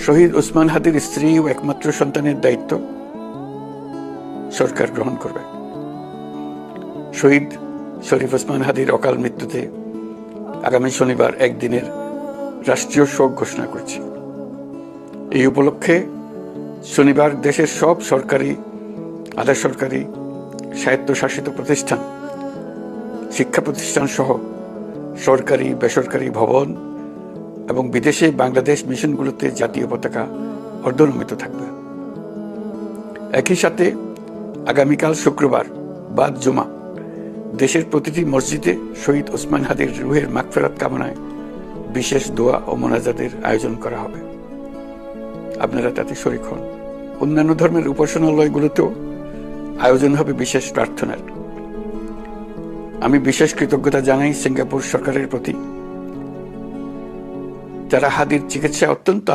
শহীদ ওসমান হাদির স্ত্রী ও একমাত্র সন্তানের দায়িত্ব সরকার গ্রহণ করবে। শহীদ শরীফ ওসমান হাদির অকাল মৃত্যুতে আগামী শনিবার একদিনের রাষ্ট্রীয় শোক ঘোষণা করছি। এই উপলক্ষে শনিবার দেশের সব সরকারি, আধা সরকারি, স্বায়ত্তশাসিত প্রতিষ্ঠান, শিক্ষা প্রতিষ্ঠান সহ সরকারি বেসরকারি ভবন এবং বিদেশে বাংলাদেশ মিশনগুলোতে জাতীয় পতাকা অর্ধনমিত থাকবে। একই সাথে আগামীকাল শুক্রবার বাদ জুমা দেশের প্রতিটি মসজিদে শহীদ ওসমান হাদির রুহের মাগফিরাত কামনায় বিশেষ দোয়া ও মোনাজাতের আয়োজন করা হবে। আপনারা তাতে শরীক হন। অন্যান্য ধর্মের উপাসনালয়গুলোতেও আয়োজন হবে বিশেষ প্রার্থনার। আমি বিশেষ কৃতজ্ঞতা জানাই সিঙ্গাপুর সরকারের প্রতি, যারা হাদির চিকিৎসা অত্যন্ত